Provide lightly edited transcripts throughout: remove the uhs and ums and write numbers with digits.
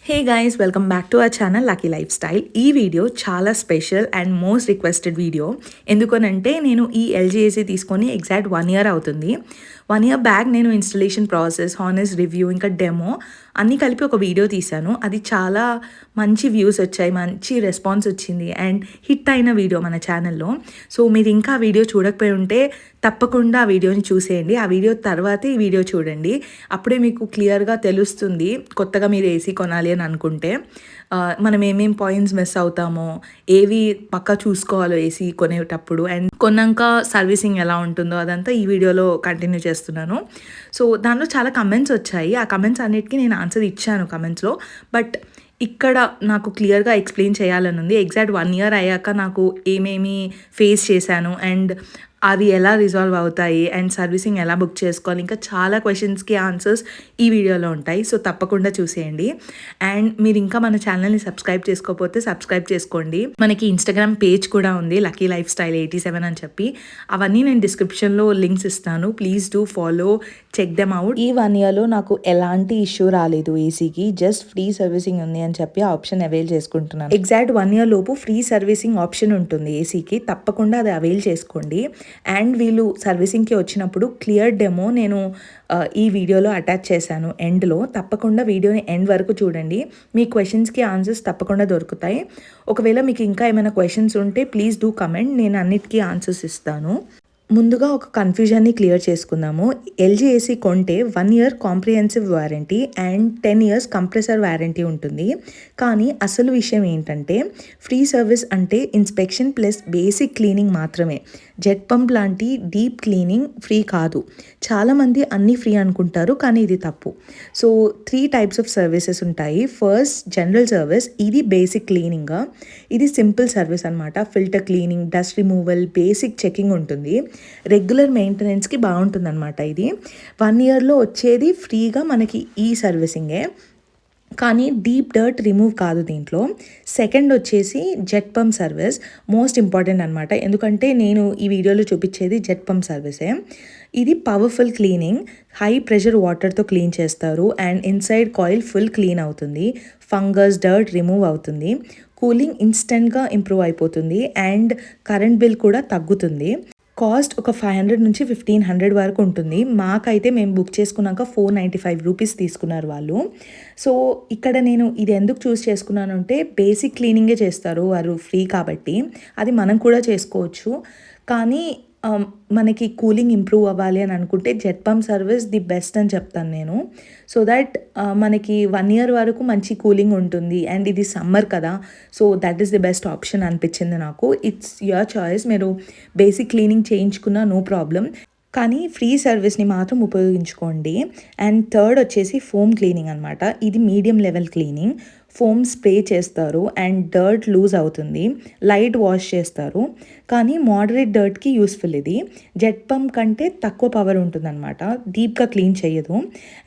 Hey guys, welcome back to our channel lucky life style. ఈ video చాలా special and most requested video. ఎందుకనంటే నేను ఈ LG AC తీసుకొని ఎగ్జాక్ట్ 1 ఇయర్ అవుతుంది. 1 ఇయర్ బ్యాక్ నేను ఇన్స్టలేషన్ ప్రాసెస్, హానెస్ట్ రివ్యూ, ఇంకా డెమో అన్నీ కలిపి ఒక వీడియో తీశాను. అది చాలా మంచి వ్యూస్ వచ్చాయి, మంచి రెస్పాన్స్ వచ్చింది అండ్ హిట్ అయిన వీడియో మన ఛానల్లో. సో మీరు ఇంకా ఆ వీడియో చూడకపోయి ఉంటే తప్పకుండా ఆ వీడియోని చూసేయండి. ఆ వీడియో తర్వాతే ఈ వీడియో చూడండి. అప్పుడే మీకు క్లియర్గా తెలుస్తుంది. కొత్తగా మీరు ఏసీ కొనాలి అని అనుకుంటే మనం ఏమేం పాయింట్స్ మిస్ అవుతామో, ఏవి పక్కా చూసుకోవాలో ఏసీ కొనేటప్పుడు, అండ్ కొన్నాక సర్వీసింగ్ ఎలా ఉంటుందో అదంతా ఈ వీడియోలో కంటిన్యూ చేస్తున్నాను. సో దానిలో చాలా కమెంట్స్ వచ్చాయి. ఆ కమెంట్స్ అన్నిటికీ నేను ఆన్సర్ ఇచ్చాను కమెంట్స్లో. బట్ ఇక్కడ నాకు క్లియర్గా ఎక్స్ప్లెయిన్ చేయాలని ఉంది. ఎగ్జాక్ట్ 1 ఇయర్ అయ్యాక నాకు ఏమేమి ఫేస్ చేశాను అండ్ అవి ఎలా రిజాల్వ్ అవుతాయి అండ్ సర్వీసింగ్ ఎలా బుక్ చేసుకోవాలి, ఇంకా చాలా క్వశ్చన్స్కి ఆన్సర్స్ ఈ వీడియోలో ఉంటాయి. సో తప్పకుండా చూసేయండి. అండ్ మీరు ఇంకా మన ఛానల్ని సబ్స్క్రైబ్ చేసుకోకపోతే సబ్స్క్రైబ్ చేసుకోండి. మనకి ఇన్స్టాగ్రామ్ పేజ్ కూడా ఉంది, లక్కీ లైఫ్ స్టైల్ 87 అని చెప్పి. అవన్నీ నేను డిస్క్రిప్షన్లో లింక్స్ ఇస్తాను. Please do follow, check them out. ఈ 1 ఇయర్లో నాకు ఎలాంటి ఇష్యూ రాలేదు ఏసీకి. జస్ట్ ఫ్రీ సర్వీసింగ్ ఉంది అని చెప్పి ఆ ఆప్షన్ అవైల్ చేసుకుంటున్నాను. ఎగ్జాక్ట్ 1 ఇయర్ లోపు ఫ్రీ సర్వీసింగ్ ఆప్షన్ ఉంటుంది ఏసీకి. తప్పకుండా అది అవైల్ చేసుకోండి. అండ్ వీళ్ళు సర్వీసింగ్కి వచ్చినప్పుడు క్లియర్ డెమో నేను ఈ వీడియోలో అటాచ్ చేశాను ఎండ్లో. తప్పకుండా వీడియోని ఎండ్ వరకు చూడండి. మీ క్వశ్చన్స్కి ఆన్సర్స్ తప్పకుండా దొరుకుతాయి. ఒకవేళ మీకు ఇంకా ఏమైనా క్వశ్చన్స్ ఉంటే ప్లీజ్ డూ కమెంట్, నేను అన్నిటికీ ఆన్సర్స్ ఇస్తాను. ముందుగా ఒక కన్ఫ్యూజన్ని క్లియర్ చేసుకుందాము. ఎల్జీ ఏసీ కొంటే 1 year comprehensive warranty and 10 years compressor warranty ఉంటుంది. కానీ అసలు విషయం ఏంటంటే ఫ్రీ సర్వీస్ అంటే ఇన్స్పెక్షన్ ప్లస్ బేసిక్ క్లీనింగ్ మాత్రమే. జెట్ పంప్ లాంటి డీప్ క్లీనింగ్ ఫ్రీ కాదు. చాలామంది అన్నీ ఫ్రీ అనుకుంటారు, కానీ ఇది తప్పు. సో 3 టైప్స్ ఆఫ్ సర్వీసెస్ ఉంటాయి. ఫస్ట్ జనరల్ సర్వీస్, ఇది బేసిక్ క్లీనింగ్. ఇది సింపుల్ సర్వీస్ అనమాట. Filter cleaning, dust removal, basic checking ఉంటుంది. రెగ్యులర్ మెయింటెనెన్స్కి బాగుంటుంది అనమాట. ఇది 1 ఇయర్లో వచ్చేది ఫ్రీగా మనకి ఈ సర్వీసింగే, కానీ డీప్ డర్ట్ రిమూవ్ కాదు దీంట్లో. సెకండ్ వచ్చేసి jet pump service, most important అనమాట. ఎందుకంటే నేను ఈ వీడియోలో చూపించేది జెట్ పంప్ సర్వీసే. ఇది పవర్ఫుల్ క్లీనింగ్, హై ప్రెషర్ వాటర్తో క్లీన్ చేస్తారు and inside coil full clean అవుతుంది. ఫంగస్, డర్ట్ రిమూవ్ అవుతుంది. కూలింగ్ ఇన్స్టెంట్గా ఇంప్రూవ్ అయిపోతుంది అండ్ కరెంట్ బిల్ కూడా తగ్గుతుంది. కాస్ట్ ఒక 500 నుంచి 1500 వరకు ఉంటుంది. మాకైతే మేము బుక్ చేసుకున్నాక 495 రూపీస్ తీసుకున్నారు వాళ్ళు. సో ఇక్కడ నేను ఇది ఎందుకు చూస్ చేసుకున్నాను అంటే బేసిక్ క్లీనింగే చేస్తారు వారు, ఫ్రీ కాబట్టి అది మనం కూడా చేసుకోవచ్చు. కానీ మనకి కూలింగ్ ఇంప్రూవ్ అవ్వాలి అని అనుకుంటే jet pump service the best అని చెప్తాను నేను. సో దట్ మనకి 1 ఇయర్ వరకు మంచి కూలింగ్ ఉంటుంది అండ్ ఇది సమ్మర్ కదా, so that is the best option అనిపించింది నాకు. ఇట్స్ యువర్ చాయిస్, మీరు బేసిక్ క్లీనింగ్ చేయించుకున్నా నో ప్రాబ్లం, కానీ ఫ్రీ సర్వీస్ని మాత్రం ఉపయోగించుకోండి. అండ్ థర్డ్ వచ్చేసి ఫోమ్ క్లీనింగ్ అనమాట. ఇది medium level cleaning. Foam spray చేస్తారు అండ్ డర్ట్ లూజ్ అవుతుంది. లైట్ వాష్ చేస్తారు, కానీ మోడరేట్ డర్ట్కి యూస్ఫుల్ ఇది. జెట్ పంప్ కంటే తక్కువ పవర్ ఉంటుందన్నమాట, డీప్గా క్లీన్ చేయదు.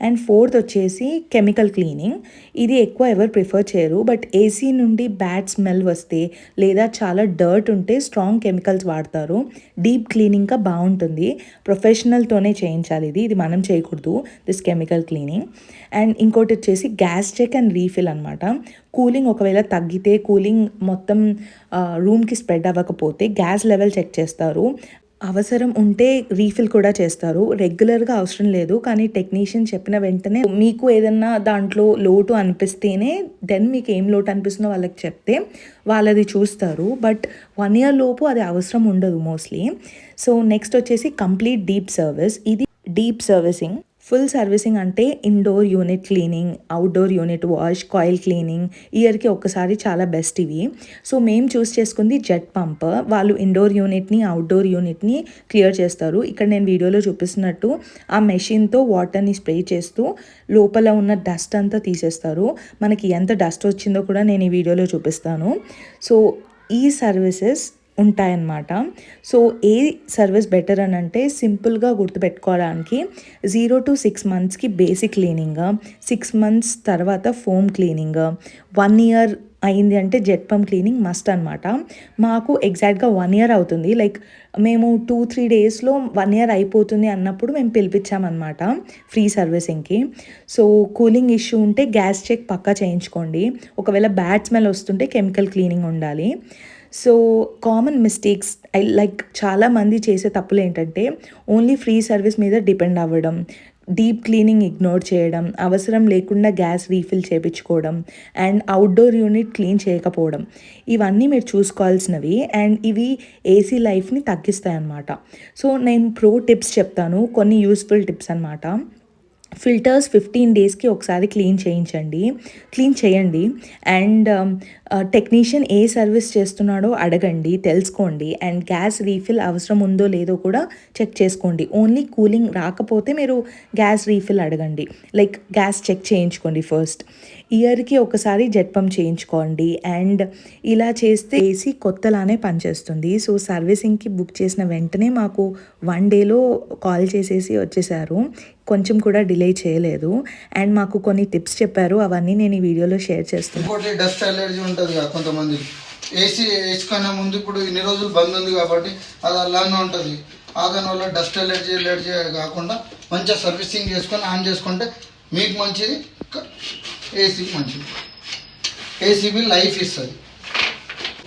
అండ్ ఫోర్త్ వచ్చేసి కెమికల్ క్లీనింగ్. ఇది ఎక్కువ ఎవరు ప్రిఫర్ చేయరు, బట్ ఏసీ నుండి బ్యాడ్ స్మెల్ వస్తే లేదా చాలా డర్ట్ ఉంటే స్ట్రాంగ్ కెమికల్స్ వాడతారు. డీప్ క్లీనింగ్గా బాగుంటుంది. ప్రొఫెషనల్తోనే చేయించాలి ఇది మనం చేయకూడదు, దిస్ కెమికల్ క్లీనింగ్. అండ్ ఇంకోటి వచ్చేసి గ్యాస్ చెక్ అండ్ రీఫిల్ అనమాట. కూలింగ్ ఒకవేళ తగ్గితే, కూలింగ్ మొత్తం రూమ్కి స్ప్రెడ్ అవ్వకపోతే గ్యాస్ లెవెల్ చెక్ చేస్తారు. అవసరం ఉంటే రీఫిల్ కూడా చేస్తారు. రెగ్యులర్గా అవసరం లేదు, కానీ టెక్నీషియన్ చెప్పిన వెంటనే మీకు ఏదన్నా దాంట్లో లోటు అనిపిస్తేనే, దెన్ మీకు ఏం లోటు అనిపిస్తుందో వాళ్ళకి చెప్తే వాళ్ళది చూస్తారు. బట్ 1 ఇయర్ లోపు అది అవసరం ఉండదు మోస్ట్లీ. సో నెక్స్ట్ వచ్చేసి కంప్లీట్ డీప్ సర్వీస్. ఇది డీప్ సర్వీసింగ్. ఫుల్ సర్వీసింగ్ అంటే indoor unit cleaning, outdoor unit wash, coil cleaning, ఇయర్కి ఒక్కసారి, చాలా బెస్ట్ ఇవి. సో మేము చూస్ చేసుకుంది జెట్ పంప్. వాళ్ళు ఇండోర్ యూనిట్ని, అవుట్డోర్ యూనిట్ని క్లియర్ చేస్తారు. ఇక్కడ నేను వీడియోలో చూపిస్తున్నట్టు ఆ మెషిన్తో వాటర్ని స్ప్రే చేస్తూ లోపల ఉన్న డస్ట్ అంతా తీసేస్తారు. మనకి ఎంత డస్ట్ వచ్చిందో కూడా నేను ఈ వీడియోలో చూపిస్తాను. సో ఈ సర్వీసెస్ ఉంటాయన్నమాట. సో ఏ సర్వీస్ బెటర్ అని అంటే సింపుల్గా గుర్తుపెట్టుకోవడానికి 0 to 6 మంత్స్కి బేసిక్ క్లీనింగ్, 6 మంత్స్ తర్వాత ఫోమ్ క్లీనింగ్, 1 year అయింది అంటే జెట్ పంప్ క్లీనింగ్ మస్ట్ అనమాట. మాకు ఎగ్జాక్ట్గా 1 year అవుతుంది. లైక్ మేము 2-3 డేస్లో 1 year అయిపోతుంది అన్నప్పుడు మేము పిలిపించామన్నమాట ఫ్రీ సర్వీసింగ్కి. సో కూలింగ్ ఇష్యూ ఉంటే గ్యాస్ చెక్ పక్కా చేయించుకోండి. ఒకవేళ బ్యాడ్ స్మెల్ వస్తుంటే కెమికల్ క్లీనింగ్ ఉండాలి. సో కామన్ మిస్టేక్స్ లైక్ చాలామంది చేసే తప్పులు ఏంటంటే ఓన్లీ ఫ్రీ సర్వీస్ మీద డిపెండ్ అవ్వడం, డీప్ క్లీనింగ్ ఇగ్నోర్ చేయడం, అవసరం లేకుండా గ్యాస్ రీఫిల్ చేయించుకోవడం అండ్ అవుట్డోర్ యూనిట్ క్లీన్ చేయకపోవడం. ఇవన్నీ మీరు చూసుకోవాల్సినవి అండ్ ఇవి ఏసీ లైఫ్ని తగ్గిస్తాయి అన్నమాట. సో నేను ప్రో టిప్స్ చెప్తాను, కొన్ని యూస్ఫుల్ టిప్స్ అనమాట. ఫిల్టర్స్ 15 డేస్కి ఒకసారి క్లీన్ చేయండి అండ్ టెక్నీషియన్ ఏ సర్వీస్ చేస్తున్నాడో అడగండి, తెలుసుకోండి అండ్ గ్యాస్ రీఫిల్ అవసరం ఉందో లేదో కూడా చెక్ చేసుకోండి. ఓన్లీ కూలింగ్ రాకపోతే మీరు గ్యాస్ రీఫిల్ అడగండి. లైక్ గ్యాస్ చెక్ చేయించుకోండి ఫస్ట్. ఇయర్కి ఒకసారి జెట్ పంప్ చేయించుకోండి అండ్ ఇలా చేస్తే ఏసీ కొత్తలానే పనిచేస్తుంది. సో సర్వీసింగ్కి బుక్ చేసిన వెంటనే మాకు 1 dayలో కాల్ చేసేసి వచ్చేసారు, కొంచెం కూడా డిలే చేయలేదు అండ్ మాకు కొన్ని టిప్స్ చెప్పారు, అవన్నీ నేను ఈ వీడియోలో షేర్ చేస్తాను. ఇంకోటి డస్ట్ అలర్జీ ఉంటుంది కదా కొంతమంది, ఏసీ కన్నా ముందు ఇప్పుడు ఇన్ని రోజులు బంద్ ఉంది కాబట్టి అది అలానే ఉంటుంది. దానివల్ల డస్ట్ అలర్జీ కాకుండా మంచిగా సర్వీసింగ్ చేసుకొని ఆన్ చేసుకుంటే మీకు మంచిది, ఏసీకి మంచిది. ఏసీబీ లైఫ్ ఇస్తుంది.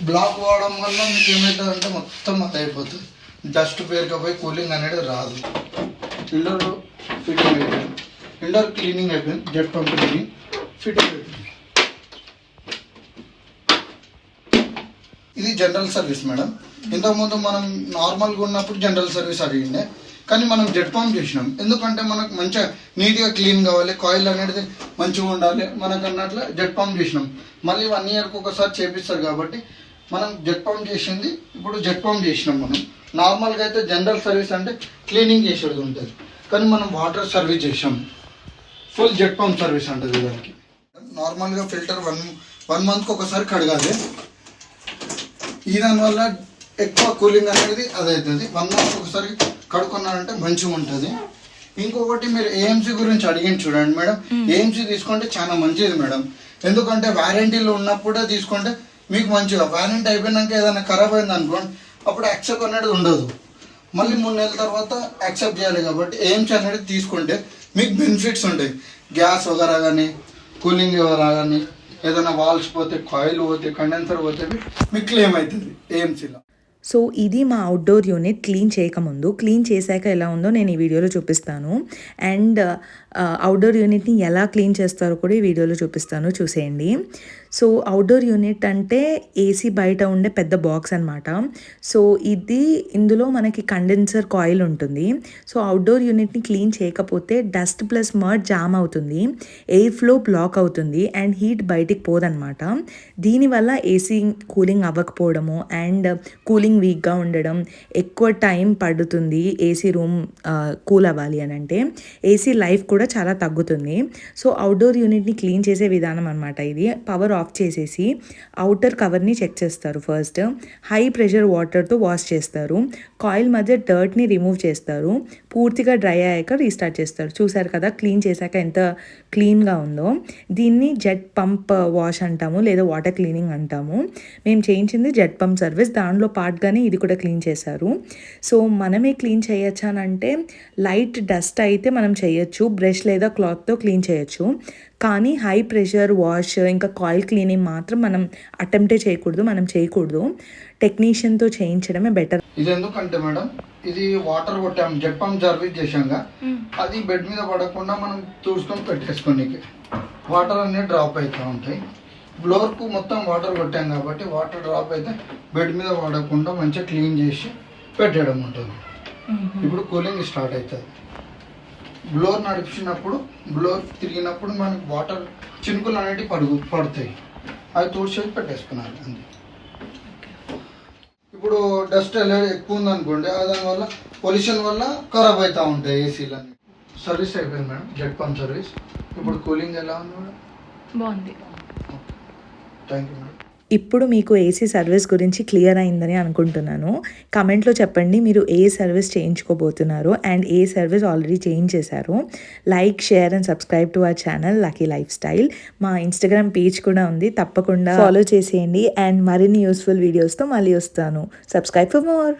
బ్లాక్ వాడడం వల్ల మీకు ఏమవుతుంది అంటే మొత్తం అది అయిపోతుంది, డస్ట్ పేరుకపోయి కూలింగ్ అనేది రాదు. ఇండోర్ ఫిట్టింగ్ అయిపోయింది, ఇండోర్ క్లీనింగ్ అయిపోయింది, జెట్ పంప్ క్లీనింగ్ ఫిట్టింగ్ అయిపోయింది. ఇది జనరల్ సర్వీస్ మేడం. ఇంతకుముందు మనం నార్మల్గా ఉన్నప్పుడు జనరల్ సర్వీస్ అడిగిండే, కానీ మనం జెట్ పంప్ చేసినాం. ఎందుకంటే మనకు మంచిగా నీట్గా క్లీన్ కావాలి, కాయిల్ అనేది మంచిగా ఉండాలి మనకు అన్నట్లు జెట్ పంప్ చేసినాం. మళ్ళీ 1 yearకి ఒకసారి చేపిస్తారు కాబట్టి మనం జెట్ పంప్ చేసింది ఇప్పుడు జెట్ పంప్ చేసినాం. మనం నార్మల్గా అయితే జనరల్ సర్వీస్ అంటే క్లీనింగ్ చేసేది ఉంటుంది, కానీ మనం వాటర్ సర్వీస్ చేసాం, ఫుల్ జెట్ పంప్ సర్వీస్ ఉంటుంది దానికి. నార్మల్గా ఫిల్టర్ 1 monthకి ఒకసారి కడగాలి. దానివల్ల ఎక్కువ కూలింగ్ అనేది అది అవుతుంది. 1 month ఒకసారి కడుక్కున్నారంటే మంచిగా ఉంటుంది. ఇంకొకటి మీరు ఏఎంసీ గురించి అడిగింది చూడండి మేడం, ఏఎంసీ తీసుకుంటే చాలా మంచిది మేడం. ఎందుకంటే వారంటీలో ఉన్నప్పుడే తీసుకుంటే మీకు మంచిగా, వారంటీ అయిపోయినాక ఏదైనా ఖరాబ్ అయింది అనుకోండి అప్పుడు యాక్సెప్ట్ అనేది ఉండదు, మళ్ళీ 3 నెలల తర్వాత యాక్సెప్ట్ చేయాలి. కాబట్టి ఏఎంసీ అనేది తీసుకుంటే మీకు బెనిఫిట్స్ ఉంటాయి. గ్యాస్ వగరా కానీ, కూలింగ్ వగరా కానీ, ఏదైనా వాల్స్ పోతే, కాయిల్ పోతే, కండెన్సర్ పోతే మీకు క్లెయిమ్ అవుతుంది ఏఎంసీలో. సో ఇది మా అవుట్డోర్ యూనిట్ క్లీన్ చేయకముందు. క్లీన్ చేశాక ఎలా ఉందో నేను ఈ వీడియోలో చూపిస్తాను అండ్ అవుట్డోర్ యూనిట్ని ఎలా క్లీన్ చేస్తారో కూడా ఈ వీడియోలో చూపిస్తాను, చూసేయండి. సో అవుట్డోర్ యూనిట్ అంటే ఏసీ బయట ఉండే పెద్ద బాక్స్ అనమాట. సో ఇందులో మనకి కండెన్సర్ కాయిల్ ఉంటుంది. సో అవుట్డోర్ యూనిట్ని క్లీన్ చేయకపోతే డస్ట్ ప్లస్ మడ్ జామ్ అవుతుంది, ఎయిర్ ఫ్లో బ్లాక్ అవుతుంది అండ్ హీట్ బయటికి పోదనమాట. దీనివల్ల ఏసీ కూలింగ్ అవ్వకపోవడము అండ్ కూలింగ్ వీక్గా ఉండడం, ఎక్కువ టైం పడుతుంది ఏసీ రూమ్ కూల్ అవ్వాలి అని అంటే. ఏసీ లైఫ్ కూడా చాలా తగ్గుతుంది. సో అవుట్డోర్ యూనిట్ని క్లీన్ చేసే విధానం అనమాట ఇది. పవర్ ఆఫ్ చేసేసి అవుటర్ కవర్ని చెక్ చేస్తారు. ఫస్ట్ హై ప్రెషర్ వాటర్తో వాష్ చేస్తారు, కాయిల్ మధ్య డర్ట్ని రిమూవ్ చేస్తారు, పూర్తిగా డ్రై అయ్యాక రీస్టార్ట్ చేస్తారు. చూసారు కదా క్లీన్ చేశాక ఎంత క్లీన్గా ఉందో. దీన్ని జెట్ పంప్ వాష్ అంటాము లేదా వాటర్ క్లీనింగ్ అంటాము. మేము చేయించింది జెట్ పంప్ సర్వీస్, దానిలో పార్ట్గానే ఇది కూడా క్లీన్ చేశారు. సో మనమే క్లీన్ చేయొచ్చు అని అంటే లైట్ డస్ట్ అయితే మనం చేయొచ్చు, బ్రష్ లేదా క్లాత్తో క్లీన్ చేయొచ్చు. కానీ హై ప్రెషర్ వాష్ ఇంకా కాయిల్ క్లీనింగ్ మాత్రం మనం అటెంప్టే చేయకూడదు, మనం చేయకూడదు. టెక్నీషియన్తో చేయించడమే బెటర్. ఇది ఎందుకంటే మేడం, ఇది వాటర్ కొట్టాం, జెట్ పంప్ సర్వీస్ చేశాక అది బెడ్ మీద పడకుండా మనం చూసుకొని పెట్టేసుకోనికి వాటర్ అనేది డ్రాప్ అవుతూ ఉంటాయి. ఫ్లోర్కు మొత్తం వాటర్ కొట్టాం కాబట్టి వాటర్ డ్రాప్ అయితే బెడ్ మీద పడకుండా మంచిగా క్లీన్ చేసి పెట్టడం ఉంటుంది. ఇప్పుడు కూలింగ్ స్టార్ట్ అవుతుంది. బ్లోర్ నడిపినప్పుడు, బ్లోర్ తిరిగినప్పుడు మనకు వాటర్ చినుకులు అనేవి పడతాయి, అవి తుడిచేసి పెట్టేసుకున్నారు అంతే. ఇప్పుడు డస్ట్ ఎలా ఎక్కువ ఉందనుకోండి, దానివల్ల పొల్యూషన్ వల్ల ఖరాబ్ అవుతూ ఉంటాయి ఏసీలన్నీ. సర్వీస్ అయిపోయింది మేడం, జెట్ పంప్ సర్వీస్. ఇప్పుడు కూలింగ్ ఎలా ఉంది మేడం? బాగుంది. Thank you madam. ఇప్పుడు మీకు ఏసీ సర్వీస్ గురించి క్లియర్ అయిందని అనుకుంటున్నాను. కమెంట్లో చెప్పండి మీరు ఏ సర్వీస్ చేయించుకోబోతున్నారు అండ్ ఏ సర్వీస్ ఆల్రెడీ చేయించేశారు. Like, share and subscribe to our channel lucky life style. మా ఇన్స్టాగ్రామ్ పేజ్ కూడా ఉంది, తప్పకుండా ఫాలో చేసేయండి. అండ్ మరిన్ని యూస్ఫుల్ వీడియోస్తో మళ్ళీ వస్తాను. Subscribe for more.